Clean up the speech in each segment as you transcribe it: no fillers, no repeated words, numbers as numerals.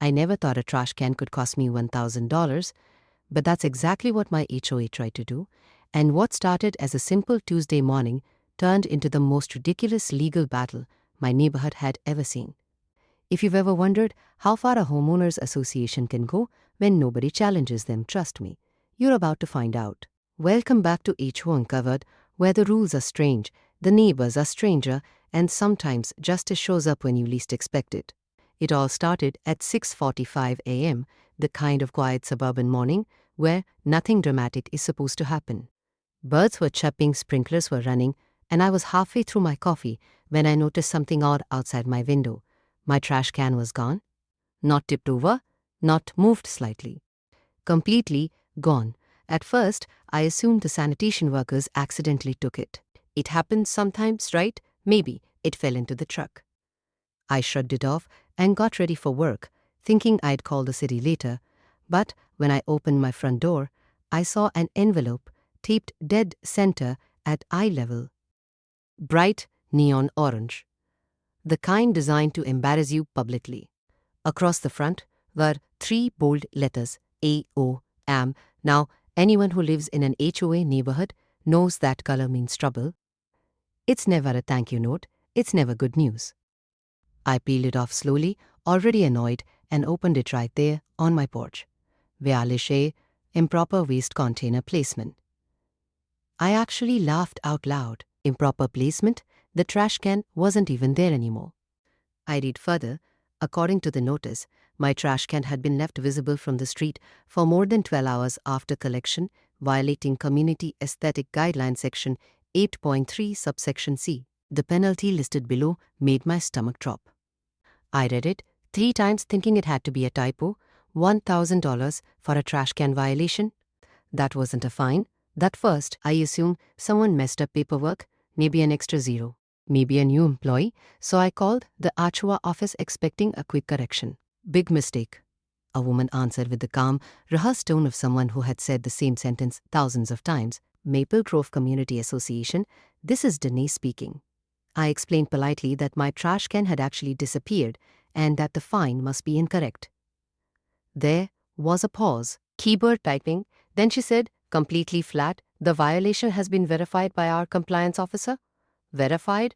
I never thought a trash can could cost me $1,000, but that's exactly what my HOA tried to do, and what started as a simple Tuesday morning turned into the most ridiculous legal battle my neighborhood had ever seen. If you've ever wondered how far a homeowners association can go when nobody challenges them, trust me, you're about to find out. Welcome back to HOA Uncovered, where the rules are strange, the neighbors are stranger, and sometimes justice shows up when you least expect it. It all started at 6:45 a.m., the kind of quiet suburban morning where nothing dramatic is supposed to happen. Birds were chirping, sprinklers were running, and I was halfway through my coffee when I noticed something odd outside my window. My trash can was gone. Not tipped over, not moved slightly. Completely gone. At first, I assumed the sanitation workers accidentally took it. It happens sometimes, right? Maybe it fell into the truck. I shrugged it off and got ready for work, thinking I'd call the city later. But when I opened my front door, I saw an envelope taped dead center at eye level. Bright neon orange. The kind designed to embarrass you publicly. Across the front were 3 bold letters, A-O-AM. Now, anyone who lives in an HOA neighborhood knows that color means trouble. It's never a thank you note, it's never good news. I peeled it off slowly, already annoyed, and opened it right there on my porch. Violation, improper waste container placement. I actually laughed out loud. Improper placement? The trash can wasn't even there anymore. I read further. According to the notice, my trash can had been left visible from the street for more than 12 hours after collection, violating Community Aesthetic Guideline Section 8.3 subsection C. The penalty listed below made my stomach drop. I read it 3 times thinking it had to be a typo. $1,000 for a trash can violation? That wasn't a fine. At first, I assumed someone messed up paperwork, maybe an extra zero, maybe a new employee, so I called the HOA office expecting a quick correction. Big mistake, a woman answered with the calm, rehearsed tone of someone who had said the same sentence thousands of times. Maple Grove Community Association, this is Denise speaking. I explained politely that my trash can had actually disappeared and that the fine must be incorrect. There was a pause, keyboard typing, then she said, completely flat, the violation has been verified by our compliance officer. Verified?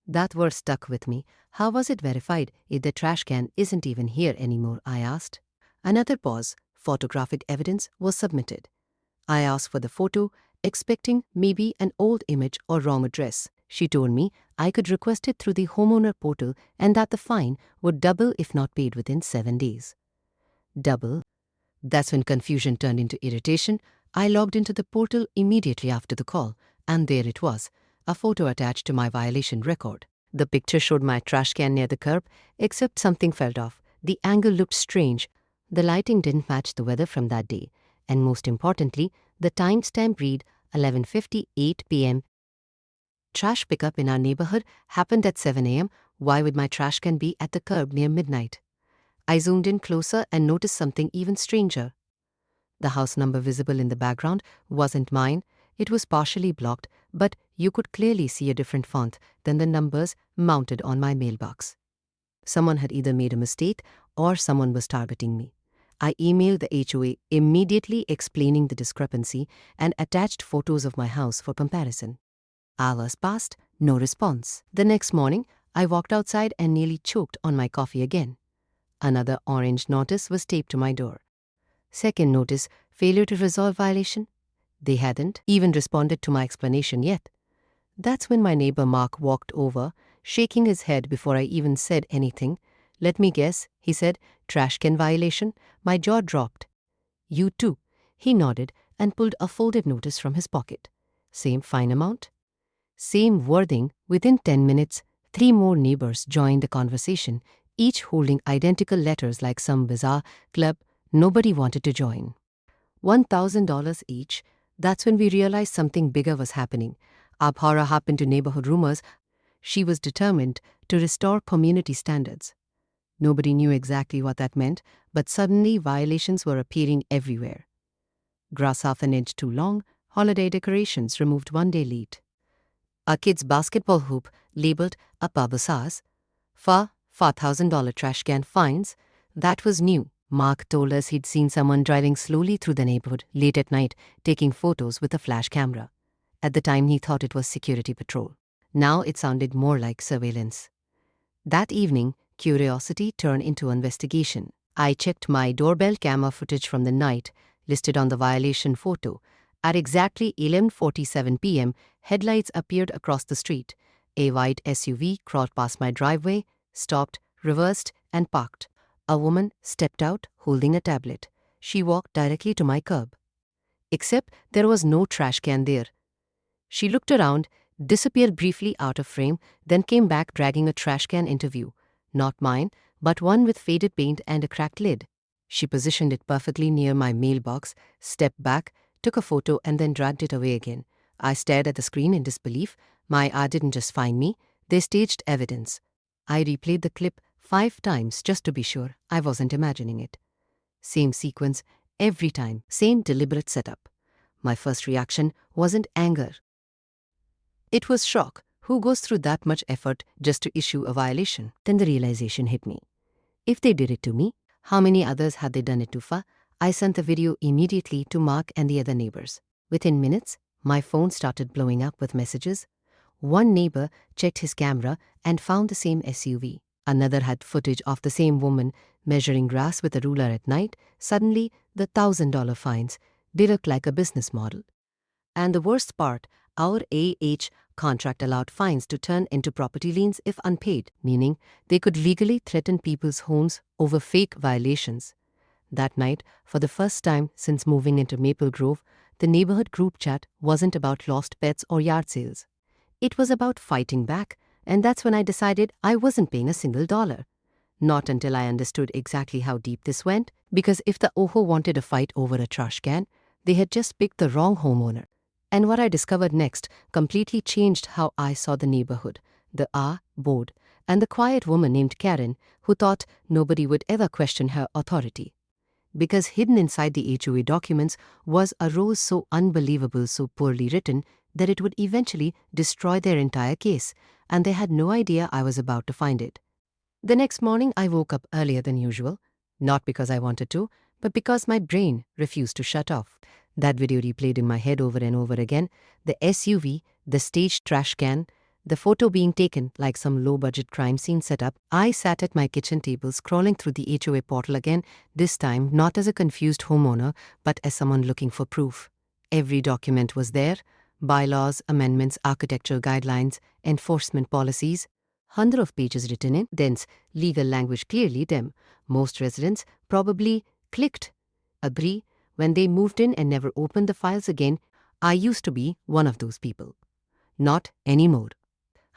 That word stuck with me. How was it verified if the trash can isn't even here anymore, I asked. Another pause. Photographic evidence was submitted. I asked for the photo, expecting maybe an old image or wrong address. She told me I could request it through the homeowner portal and that the fine would double if not paid within 7 days. Double? That's when confusion turned into irritation. I logged into the portal immediately after the call, and there it was, a photo attached to my violation record. The picture showed my trash can near the curb, except something fell off. The angle looked strange. The lighting didn't match the weather from that day, and most importantly, the timestamp read 11:58 p.m. Trash pickup in our neighborhood happened at 7 a.m. Why would my trash can be at the curb near midnight? I zoomed in closer and noticed something even stranger. The house number visible in the background wasn't mine. It was partially blocked, but you could clearly see a different font than the numbers mounted on my mailbox. Someone had either made a mistake or someone was targeting me. I emailed the HOA immediately explaining the discrepancy and attached photos of my house for comparison. Hours passed, no response. The next morning, I walked outside and nearly choked on my coffee again. Another orange notice was taped to my door. Second notice, failure to resolve violation. They hadn't even responded to my explanation yet. That's when my neighbor Mark walked over, shaking his head before I even said anything. Let me guess, he said, trash can violation. My jaw dropped. You too. He nodded and pulled a folded notice from his pocket. Same fine amount? Same wording. Within 10 minutes, 3 more neighbors joined the conversation, each holding identical letters like some bizarre club. Nobody wanted to join. $1,000 each. That's when we realized something bigger was happening. Abhora happened to neighborhood rumors. She was determined to restore community standards. Nobody knew exactly what that meant, but suddenly violations were appearing everywhere. Grass half an inch too long, holiday decorations removed 1 day late. A kid's basketball hoop labeled a Babasas. $4,000 trash can fines, That was new. Mark told us he'd seen someone driving slowly through the neighborhood late at night, taking photos with a flash camera. At the time, he thought it was security patrol. Now it sounded more like surveillance. That evening, curiosity turned into investigation. I checked my doorbell camera footage from the night, listed on the violation photo. At exactly 11:47 p.m., headlights appeared across the street. A white SUV crawled past my driveway, stopped, reversed, and parked. A woman stepped out holding a tablet. She walked directly to my curb. Except there was no trash can there. She looked around, disappeared briefly out of frame, then came back dragging a trash can into view. Not mine, but one with faded paint and a cracked lid. She positioned it perfectly near my mailbox, stepped back, took a photo, and then dragged it away again. I stared at the screen in disbelief. My eye didn't just find me, they staged evidence. I replayed the clip 5 times just to be sure I wasn't imagining it. Same sequence, every time, same deliberate setup. My first reaction wasn't anger. It was shock. Who goes through that much effort just to issue a violation? Then the realization hit me. If they did it to me, how many others had they done it to? I sent the video immediately to Mark and the other neighbors. Within minutes, my phone started blowing up with messages. One neighbor checked his camera and found the same SUV. Another had footage of the same woman measuring grass with a ruler at night. Suddenly, the $1,000 fines, they looked like a business model. And the worst part, our contract allowed fines to turn into property liens if unpaid, meaning they could legally threaten people's homes over fake violations. That night, for the first time since moving into Maple Grove, the neighborhood group chat wasn't about lost pets or yard sales. It was about fighting back, and that's when I decided I wasn't paying a single dollar. Not until I understood exactly how deep this went, because if the OHO wanted a fight over a trash can, they had just picked the wrong homeowner. And what I discovered next completely changed how I saw the neighborhood, the board, and the quiet woman named Karen who thought nobody would ever question her authority. Because hidden inside the HOA documents was a role so unbelievable, so poorly written, that it would eventually destroy their entire case, and they had no idea I was about to find it. The next morning I woke up earlier than usual, not because I wanted to, but because my brain refused to shut off. That video replayed in my head over and over again, the SUV, the staged trash can, the photo being taken like some low-budget crime scene setup. I sat at my kitchen table scrolling through the HOA portal again, this time not as a confused homeowner, but as someone looking for proof. Every document was there: bylaws, amendments, architectural guidelines, enforcement policies. Hundreds of pages written in dense legal language, clearly them. Most residents probably clicked agree when they moved in and never opened the files again. I used to be one of those people. Not anymore.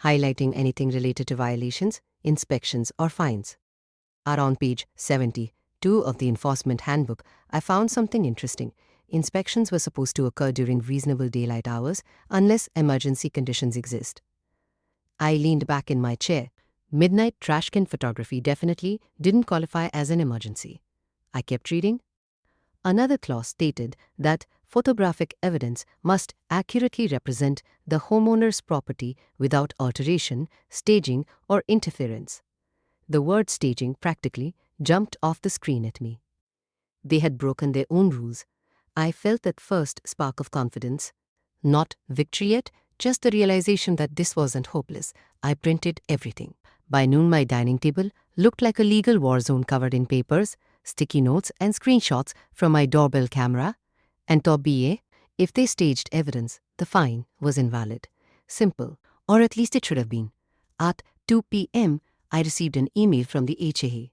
Highlighting anything related to violations, inspections, or fines. Around page 72 of the Enforcement Handbook, I found something interesting. Inspections were supposed to occur during reasonable daylight hours unless emergency conditions exist. I leaned back in my chair. Midnight trash can photography definitely didn't qualify as an emergency. I kept reading. Another clause stated that photographic evidence must accurately represent the homeowner's property without alteration, staging, or interference. The word staging practically jumped off the screen at me. They had broken their own rules. I felt that first spark of confidence. Not victory yet, just the realization that this wasn't hopeless. I printed everything. By noon, my dining table looked like a legal war zone covered in papers, sticky notes, and screenshots from my doorbell camera. And top BA, if they staged evidence, the fine was invalid. Simple, or at least it should have been. At 2 p.m., I received an email from the HOA.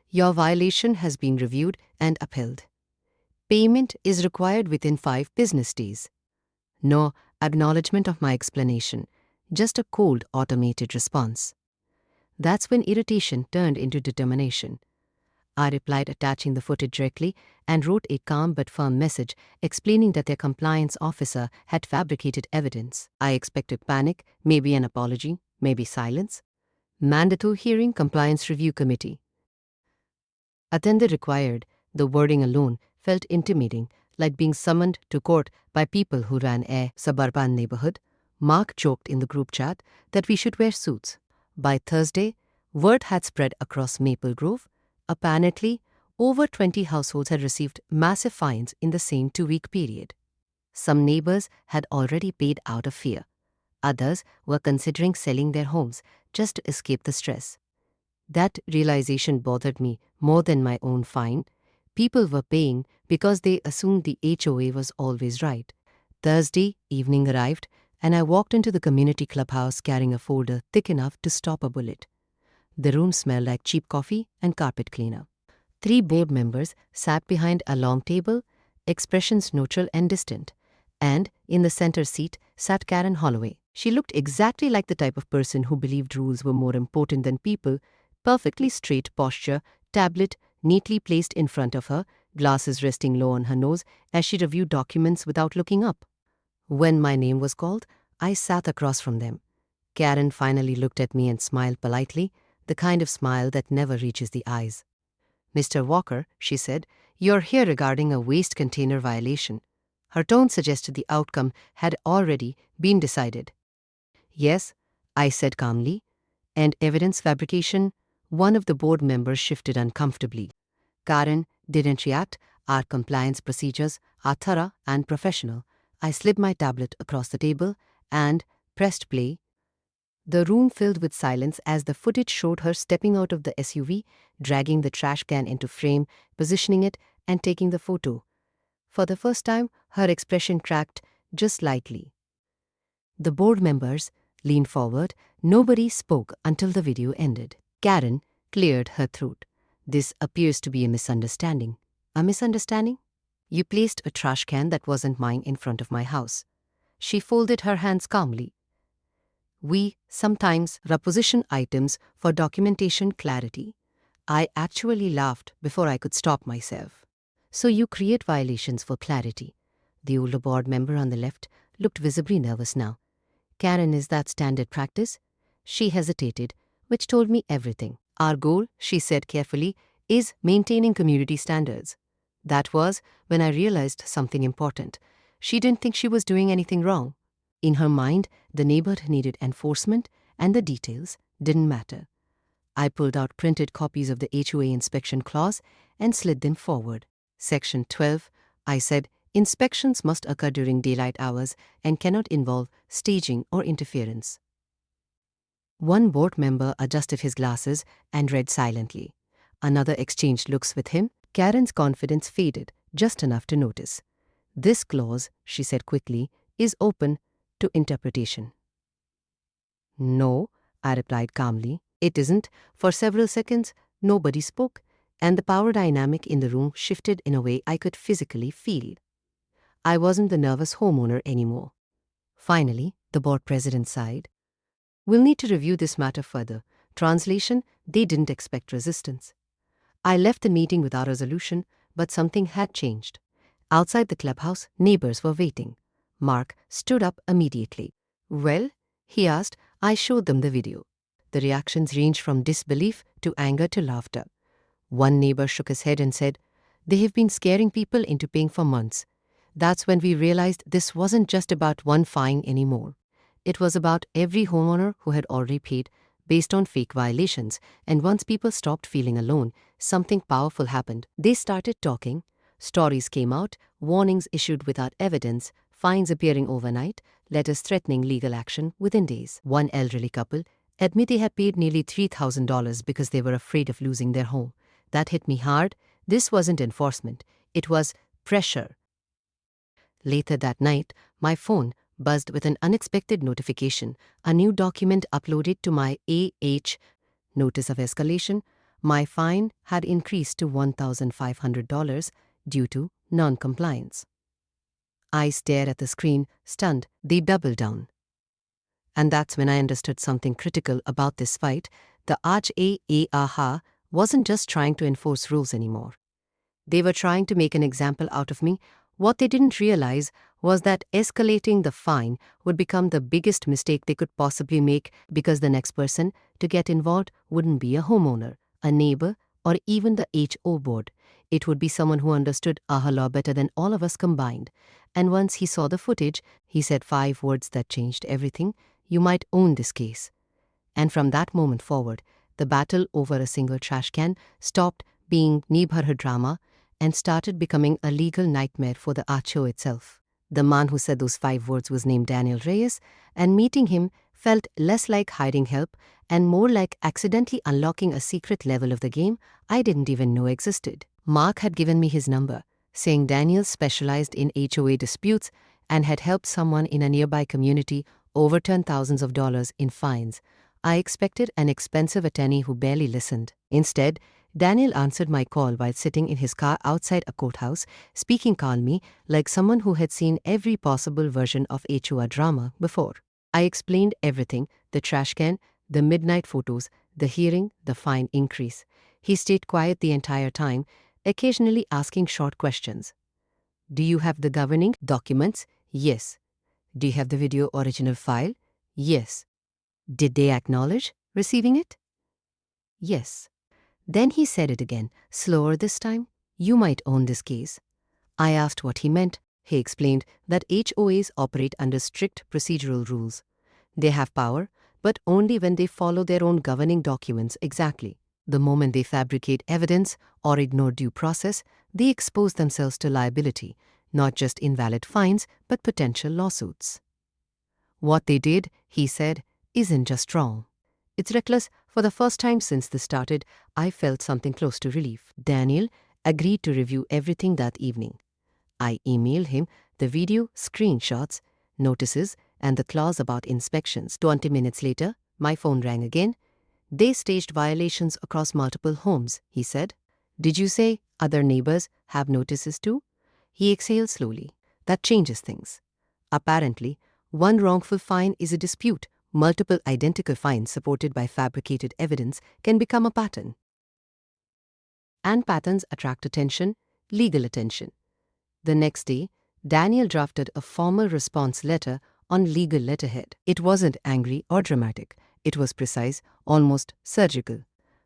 Your violation has been reviewed and upheld. Payment is required within 5 business days. No acknowledgement of my explanation, just a cold automated response. That's when irritation turned into determination. I replied, attaching the footage directly, and wrote a calm but firm message explaining that their compliance officer had fabricated evidence. I expected panic, maybe an apology, maybe silence. Mandatory hearing, compliance review committee. Attended required. The wording alone felt intimidating, like being summoned to court by people who ran a Suburban neighborhood. Mark joked in the group chat that we should wear suits. By Thursday, word had spread across Maple Grove. Apparently, over 20 households had received massive fines in the same 2-week period. Some neighbors had already paid out of fear. Others were considering selling their homes just to escape the stress. That realization bothered me more than my own fine. People were paying because they assumed the HOA was always right. Thursday evening arrived, and I walked into the community clubhouse carrying a folder thick enough to stop a bullet. The room smelled like cheap coffee and carpet cleaner. 3 board members sat behind a long table, expressions neutral and distant, and in the center seat sat Karen Holloway. She looked exactly like the type of person who believed rules were more important than people. Perfectly straight posture, tablet neatly placed in front of her, glasses resting low on her nose as she reviewed documents without looking up. When my name was called, I sat across from them. Karen finally looked at me and smiled politely, the kind of smile that never reaches the eyes. "Mr. Walker," she said, "you're here regarding a waste container violation." Her tone suggested the outcome had already been decided. "Yes," I said calmly. "And evidence fabrication?" One of the board members shifted uncomfortably. Karen didn't react. "Our compliance procedures are thorough and professional." I slid my tablet across the table and pressed play. The room filled with silence as the footage showed her stepping out of the SUV, dragging the trash can into frame, positioning it, and taking the photo. For the first time, her expression cracked just slightly. The board members leaned forward. Nobody spoke until the video ended. Karen cleared her throat. "This appears to be a misunderstanding." "A misunderstanding?" "You placed a trash can that wasn't mine in front of my house." She folded her hands calmly. "We sometimes reposition items for documentation clarity." I actually laughed before I could stop myself. "So you create violations for clarity." The older board member on the left looked visibly nervous now. "Karen, is that standard practice?" She hesitated, which told me everything. "Our goal," she said carefully, "is maintaining community standards." That was when I realized something important. She didn't think she was doing anything wrong. In her mind, the neighborhood needed enforcement, and the details didn't matter. I pulled out printed copies of the HOA inspection clause and slid them forward. "Section 12, I said, "inspections must occur during daylight hours and cannot involve staging or interference." One board member adjusted his glasses and read silently. Another exchanged looks with him. Karen's confidence faded just enough to notice. "This clause," she said quickly, "is open to interpretation." "No," I replied calmly, "it isn't." For several seconds, nobody spoke, and the power dynamic in the room shifted in a way I could physically feel. I wasn't the nervous homeowner anymore. Finally, the board president sighed. "We'll need to review this matter further." Translation: they didn't expect resistance. I left the meeting without resolution, but something had changed. Outside the clubhouse, neighbors were waiting. Mark stood up immediately. "Well?" he asked. I showed them the video. The reactions ranged from disbelief to anger to laughter. One neighbor shook his head and said, "They have been scaring people into paying for months." That's when we realized this wasn't just about one fine anymore. It was about every homeowner who had already paid based on fake violations, and once people stopped feeling alone, something powerful happened. They started talking. Stories came out, warnings issued without evidence, fines appearing overnight, letters threatening legal action within days. One elderly couple admitted they had paid nearly $3,000 because they were afraid of losing their home. That hit me hard. This wasn't enforcement, it was pressure. Later that night, my phone buzzed with an unexpected notification. A new document uploaded to my AH notice of escalation. My fine had increased to $1,500 due to non-compliance. I stared at the screen, stunned. They doubled down. And that's when I understood something critical about this fight. The HOA wasn't just trying to enforce rules anymore. They were trying to make an example out of me. What they didn't realize was that escalating the fine would become the biggest mistake they could possibly make, because the next person to get involved wouldn't be a homeowner, a neighbor, or even the HO board. It would be someone who understood our law better than all of us combined. And once he saw the footage, he said 5 words that changed everything: "You might own this case." And from that moment forward, the battle over a single trash can stopped being Nibhar drama, and started becoming a legal nightmare for the HOA itself. The man who said those 5 words was named Daniel Reyes, and meeting him felt less like hiring help and more like accidentally unlocking a secret level of the game I didn't even know existed. Mark had given me his number, saying Daniel specialized in HOA disputes and had helped someone in a nearby community overturn thousands of dollars in fines. I expected an expensive attorney who barely listened. Instead, Daniel answered my call while sitting in his car outside a courthouse, speaking calmly like someone who had seen every possible version of HOA drama before. I explained everything: the trash can, the midnight photos, the hearing, the fine increase. He stayed quiet the entire time, occasionally asking short questions. Do you have the governing documents? Yes. Do you have the video original file? Yes. Did they acknowledge receiving it? Yes. Then he said it again, slower this time. You might own this case. I asked what he meant. He explained that HOAs operate under strict procedural rules. They have power, but only when they follow their own governing documents exactly. The moment they fabricate evidence or ignore due process, they expose themselves to liability, not just invalid fines, but potential lawsuits. What they did, he said, isn't just wrong. It's reckless. For the first time since this started, I felt something close to relief. Daniel agreed to review everything that evening. I emailed him the video, screenshots, notices, and the clause about inspections. 20 minutes later, my phone rang again. They staged violations across multiple homes, he said. Did you say other neighbors have notices too? He exhaled slowly. That changes things. Apparently, one wrongful fine is a dispute. Multiple identical fines supported by fabricated evidence can become a pattern. And patterns attract attention, legal attention. The next day, Daniel drafted a formal response letter on legal letterhead. It wasn't angry or dramatic. It was precise, almost surgical.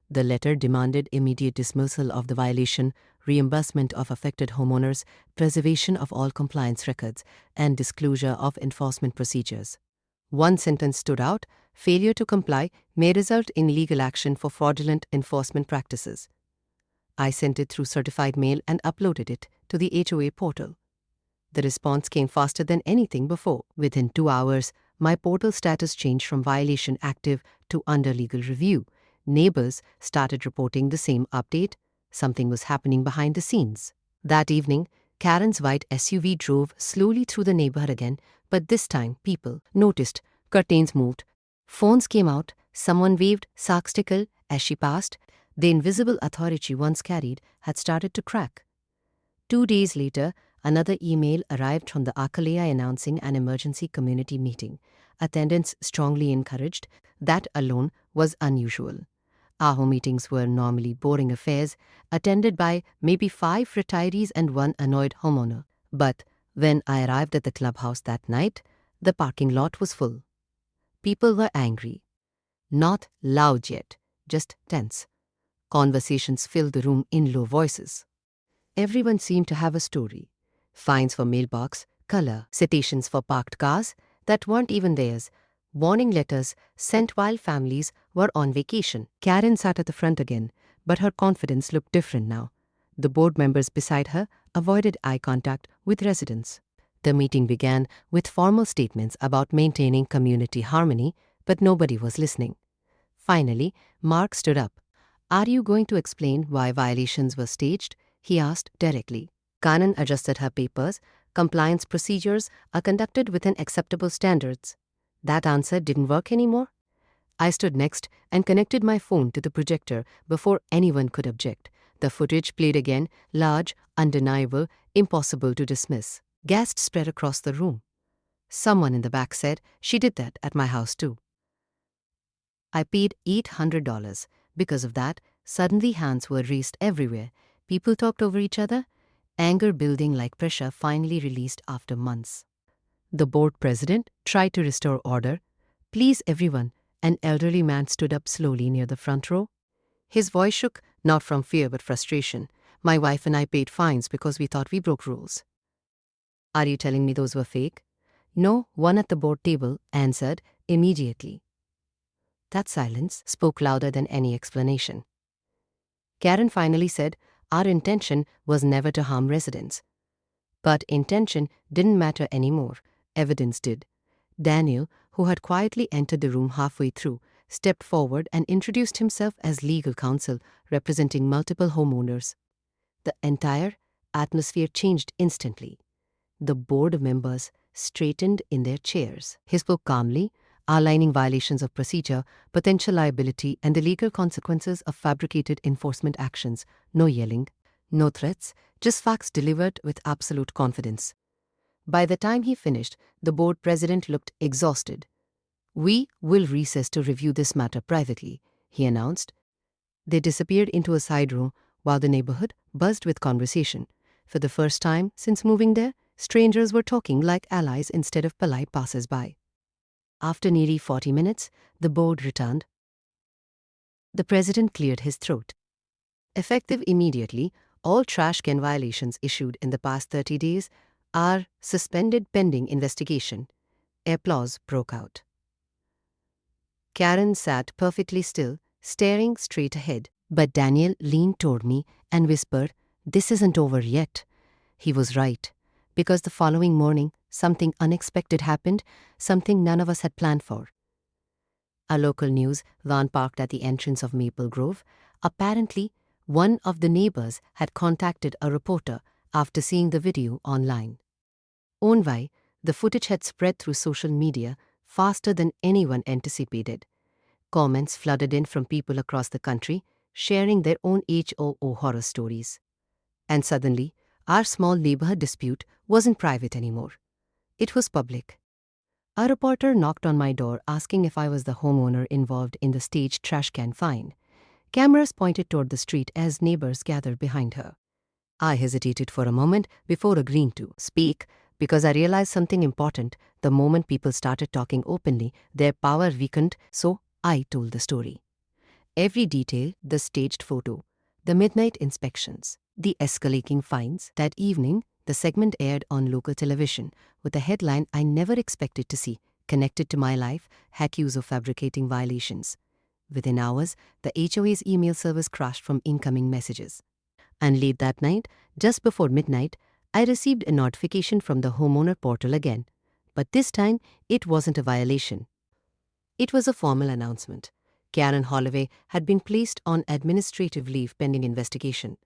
The letter demanded immediate dismissal of the violation, reimbursement of affected homeowners, preservation of all compliance records, and disclosure of enforcement procedures. One sentence stood out: failure to comply may result in legal action for fraudulent enforcement practices. I sent it through certified mail and uploaded it to the HOA portal. The response came faster than anything before. Within 2 hours, my portal status changed from violation active to under legal review. Neighbors started reporting the same update. Something was happening behind the scenes. That evening, Karen's white SUV drove slowly through the neighborhood again, but this time people noticed. Curtains moved. Phones came out. Someone waved sarcastically as she passed. The invisible authority once carried had started to crack. 2 days later, another email arrived from the HOA announcing an emergency community meeting. Attendance strongly encouraged. That alone was unusual. HOA meetings were normally boring affairs, attended by maybe 5 retirees and 1 annoyed homeowner. But when I arrived at the clubhouse that night, the parking lot was full. People were angry. Not loud yet, just tense. Conversations filled the room in low voices. Everyone seemed to have a story. Fines for mailbox, color, citations for parked cars that weren't even theirs, warning letters sent while families were on vacation. Karen sat at the front again, but her confidence looked different now. The board members beside her avoided eye contact with residents. The meeting began with formal statements about maintaining community harmony, but nobody was listening. Finally, Mark stood up. Are you going to explain why violations were staged? He asked directly. Kanan adjusted her papers. Compliance procedures are conducted within acceptable standards. That answer didn't work anymore. I stood next and connected my phone to the projector before anyone could object. The footage played again, large, undeniable, impossible to dismiss. Gasps spread across the room. Someone in the back said, she did that at my house too. I paid $800. Because of that, suddenly hands were raised everywhere. People talked over each other. Anger building like pressure finally released after months. The board president tried to restore order. Please everyone, an elderly man stood up slowly near the front row. His voice shook, not from fear but frustration. My wife and I paid fines because we thought we broke rules. Are you telling me those were fake? No, one at the board table answered immediately. That silence spoke louder than any explanation. Karen finally said, "Our intention was never to harm residents." But intention didn't matter anymore. Evidence did. Daniel, who had quietly entered the room halfway through, stepped forward and introduced himself as legal counsel representing multiple homeowners. The entire atmosphere changed instantly. The board members straightened in their chairs. He spoke calmly, outlining violations of procedure, potential liability, and the legal consequences of fabricated enforcement actions. No yelling, no threats, just facts delivered with absolute confidence. By the time he finished, the board president looked exhausted. "We will recess to review this matter privately," he announced. They disappeared into a side room while the neighborhood buzzed with conversation. For the first time since moving there, strangers were talking like allies instead of polite passers-by. After nearly 40 minutes, the board returned. The president cleared his throat. Effective immediately, all trash can violations issued in the past 30 days are suspended pending investigation. Applause broke out. Karen sat perfectly still, staring straight ahead, but Daniel leaned toward me and whispered, "This isn't over yet." He was right, because the following morning, something unexpected happened, something none of us had planned for. A local news van parked at the entrance of Maple Grove. Apparently, one of the neighbors had contacted a reporter after seeing the video online. Only, the footage had spread through social media faster than anyone anticipated. Comments flooded in from people across the country, sharing their own HOA horror stories. And suddenly, our small neighborhood dispute wasn't private anymore. It was public. A reporter knocked on my door asking if I was the homeowner involved in the staged trash can fine. Cameras pointed toward the street as neighbors gathered behind her. I hesitated for a moment before agreeing to speak because I realized something important. The moment people started talking openly, their power weakened, so I told the story. Every detail, the staged photo, the midnight inspections, the escalating fines. That evening, the segment aired on local television with a headline I never expected to see: "Connected to my life, accused of fabricating violations." Within hours, the HOA's email service crashed from incoming messages. And late that night, just before midnight, I received a notification from the homeowner portal again. But this time, it wasn't a violation. It was a formal announcement. Karen Holloway had been placed on administrative leave pending investigation.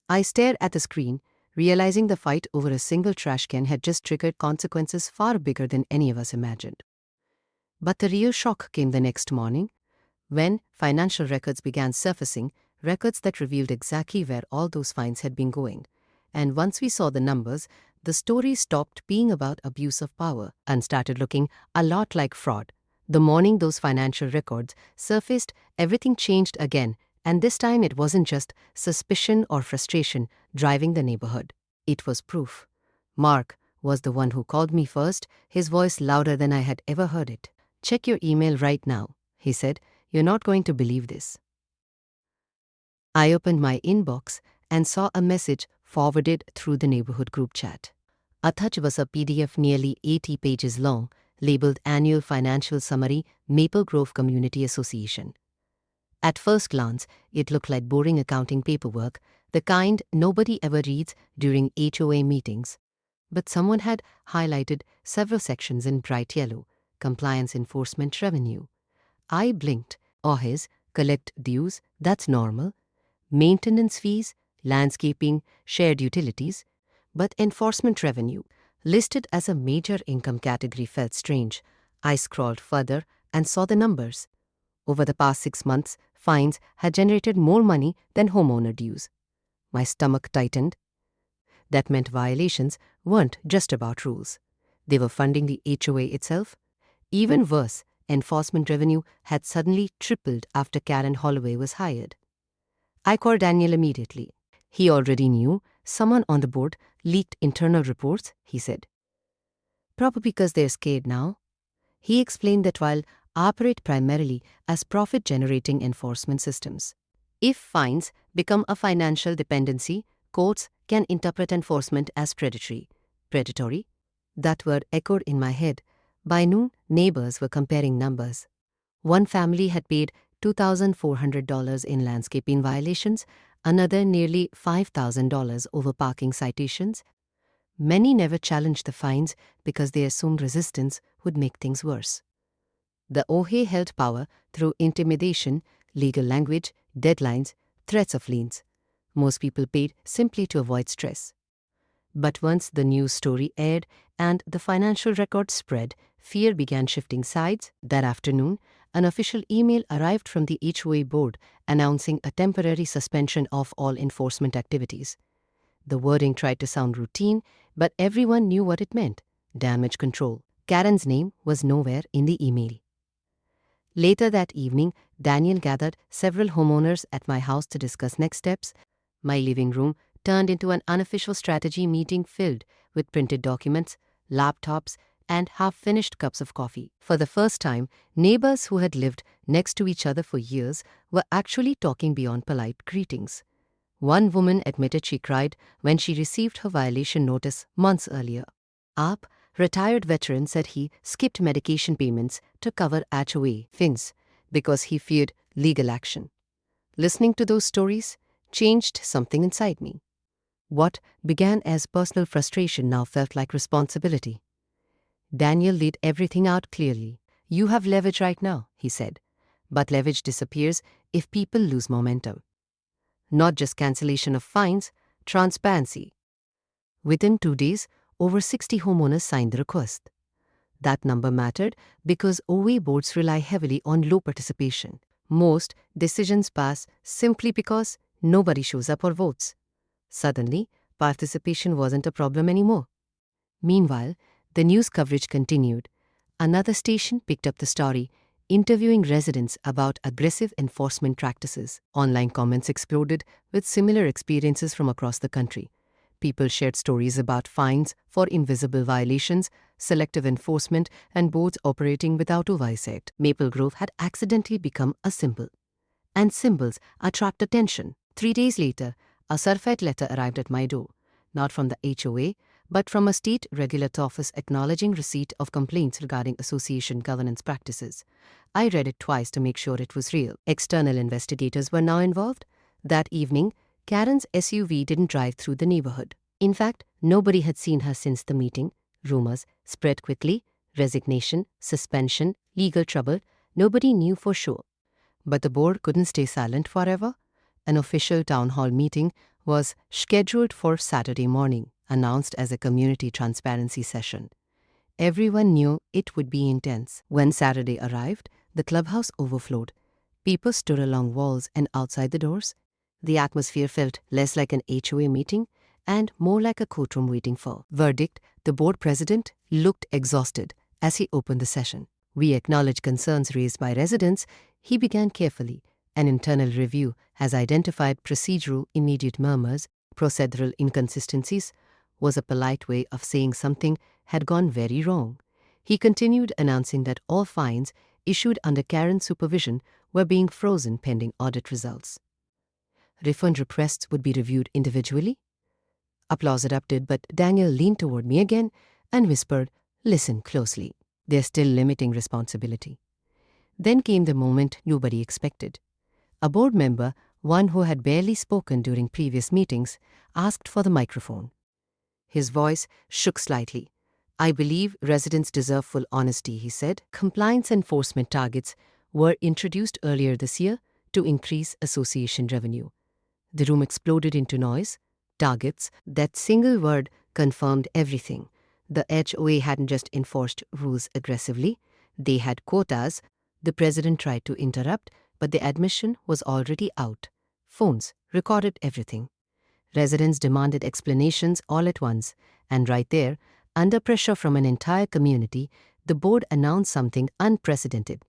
I stared at the screen, realizing the fight over a single trash can had just triggered consequences far bigger than any of us imagined. But the real shock came the next morning, when financial records began surfacing, records that revealed exactly where all those fines had been going. And once we saw the numbers, the story stopped being about abuse of power and started looking a lot like fraud. The morning those financial records surfaced, everything changed again, and this time it wasn't just suspicion or frustration driving the neighborhood. It was proof. Mark was the one who called me first, his voice louder than I had ever heard it. "Check your email right now," he said. "You're not going to believe this." I opened my inbox and saw a message forwarded through the neighborhood group chat. Attached was a PDF nearly 80 pages long, labeled Annual Financial Summary, Maple Grove Community Association. At first glance, it looked like boring accounting paperwork, the kind nobody ever reads during HOA meetings. But someone had highlighted several sections in bright yellow: compliance, enforcement, revenue. I blinked. HOAs collect dues, that's normal. Maintenance fees, landscaping, shared utilities. But enforcement revenue, listed as a major income category, felt strange. I scrolled further and saw the numbers. Over the past 6 months, fines had generated more money than homeowner dues. My stomach tightened. That meant violations weren't just about rules. They were funding the HOA itself. Even worse, enforcement revenue had suddenly tripled after Karen Holloway was hired. I called Daniel immediately. He already knew. Someone on the board leaked internal reports, he said. Probably because they're scared now. He explained that while operate primarily as profit-generating enforcement systems, if fines become a financial dependency, courts can interpret enforcement as predatory. Predatory? That word echoed in my head. By noon, neighbors were comparing numbers. One family had paid $2,400 in landscaping violations, another nearly $5,000 over parking citations. Many never challenged the fines because they assumed resistance would make things worse. The OHA held power through intimidation, legal language, deadlines, threats of liens. Most people paid simply to avoid stress. But once the news story aired and the financial records spread, fear began shifting sides. That afternoon, an official email arrived from the HOA board announcing a temporary suspension of all enforcement activities. The wording tried to sound routine, but everyone knew what it meant: damage control. Karen's name was nowhere in the email. Later that evening, Daniel gathered several homeowners at my house to discuss next steps. My living room turned into an unofficial strategy meeting filled with printed documents, laptops, and half-finished cups of coffee. For the first time, neighbors who had lived next to each other for years were actually talking beyond polite greetings. One woman admitted she cried when she received her violation notice months earlier. Aap, retired veteran, said he skipped medication payments to cover HOA fins because he feared legal action. Listening to those stories changed something inside me. What began as personal frustration now felt like responsibility. Daniel laid everything out clearly. "You have leverage right now," he said, "but leverage disappears if people lose momentum. Not just cancellation of fines, transparency." Within 2 days, over 60 homeowners signed the request. That number mattered because OA boards rely heavily on low participation. Most decisions pass simply because nobody shows up or votes. Suddenly, participation wasn't a problem anymore. Meanwhile, the news coverage continued. Another station picked up the story, interviewing residents about aggressive enforcement practices. Online comments exploded with similar experiences from across the country. People shared stories about fines for invisible violations, selective enforcement, and boards operating without oversight. Maple Grove had accidentally become a symbol. And symbols attract attention. 3 days later, a certified letter arrived at my door, not from the HOA, but from a state regulator office acknowledging receipt of complaints regarding association governance practices. I read it twice to make sure it was real. External investigators were now involved. That evening, Karen's SUV didn't drive through the neighborhood. In fact, nobody had seen her since the meeting. Rumors spread quickly: resignation, suspension, legal trouble. Nobody knew for sure. But the board couldn't stay silent forever. An official town hall meeting was scheduled for Saturday morning, announced as a community transparency session. Everyone knew it would be intense. When Saturday arrived, the clubhouse overflowed. People stood along walls and outside the doors. The atmosphere felt less like an HOA meeting and more like a courtroom waiting for verdict. The board president looked exhausted as he opened the session. "We acknowledge concerns raised by residents," he began carefully. "An internal review has identified procedural immediate murmurs, procedural inconsistencies," was a polite way of saying something had gone very wrong. He continued, announcing that all fines issued under Karen's supervision were being frozen pending audit results. Refund requests would be reviewed individually. Applause erupted, but Daniel leaned toward me again and whispered, "Listen closely. They're still limiting responsibility." Then came the moment nobody expected. A board member, one who had barely spoken during previous meetings, asked for the microphone. His voice shook slightly. "I believe residents deserve full honesty," he said. "Compliance enforcement targets were introduced earlier this year to increase association revenue." The room exploded into noise. Targets, that single word confirmed everything. The HOA hadn't just enforced rules aggressively, they had quotas. The president tried to interrupt, but the admission was already out. Phones recorded everything. Residents demanded explanations all at once, and right there, under pressure from an entire community, the board announced something unprecedented.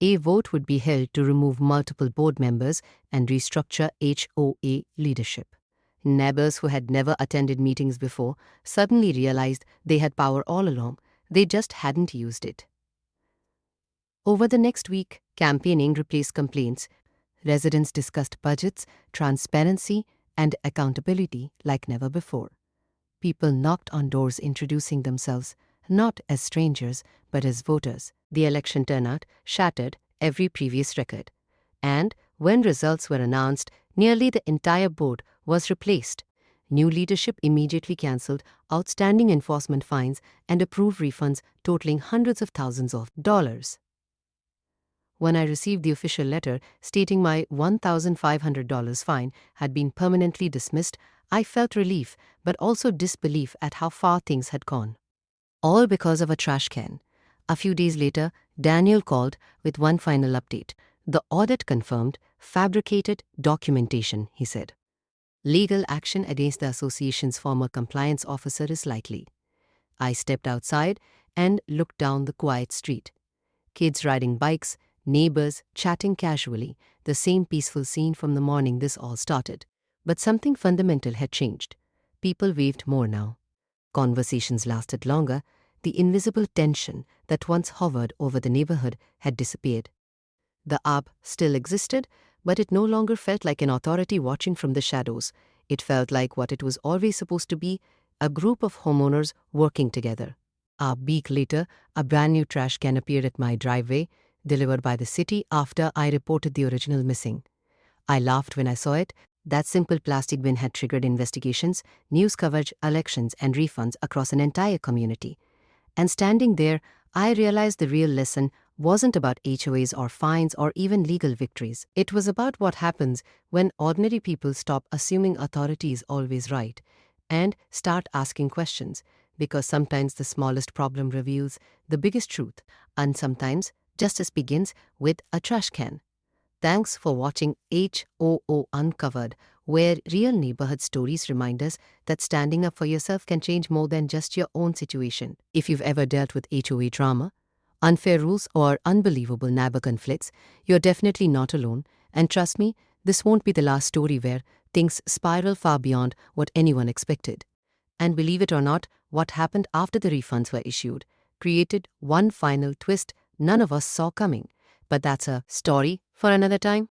A vote would be held to remove multiple board members and restructure HOA leadership. Neighbors who had never attended meetings before suddenly realized they had power all along, they just hadn't used it. Over the next week, campaigning replaced complaints. Residents discussed budgets, transparency, and accountability like never before. People knocked on doors introducing themselves, not as strangers, but as voters. The election turnout shattered every previous record. And when results were announced, nearly the entire board was replaced. New leadership immediately cancelled outstanding enforcement fines and approved refunds totaling hundreds of thousands of dollars. When I received the official letter stating my $1,500 fine had been permanently dismissed, I felt relief but also disbelief at how far things had gone. All because of a trash can. A few days later, Daniel called with one final update. The audit confirmed fabricated documentation, he said. Legal action against the association's former compliance officer is likely. I stepped outside and looked down the quiet street. Kids riding bikes, neighbors chatting casually, the same peaceful scene from the morning this all started. But something fundamental had changed. People waved more now. Conversations lasted longer. The invisible tension that once hovered over the neighborhood had disappeared. The app still existed, but it no longer felt like an authority watching from the shadows. It felt like what it was always supposed to be, a group of homeowners working together. A week later, a brand new trash can appeared at my driveway, delivered by the city after I reported the original missing. I laughed when I saw it. That simple plastic bin had triggered investigations, news coverage, elections, and refunds across an entire community. And standing there, I realized the real lesson wasn't about HOAs or fines or even legal victories. It was about what happens when ordinary people stop assuming authority is always right and start asking questions, because sometimes the smallest problem reveals the biggest truth, and sometimes justice begins with a trash can. Thanks for watching HOA Uncovered, where real neighborhood stories remind us that standing up for yourself can change more than just your own situation. If you've ever dealt with HOA drama, unfair rules, or unbelievable neighbor conflicts, you're definitely not alone. And trust me, this won't be the last story where things spiral far beyond what anyone expected. And believe it or not, what happened after the refunds were issued created one final twist none of us saw coming. But that's a story for another time.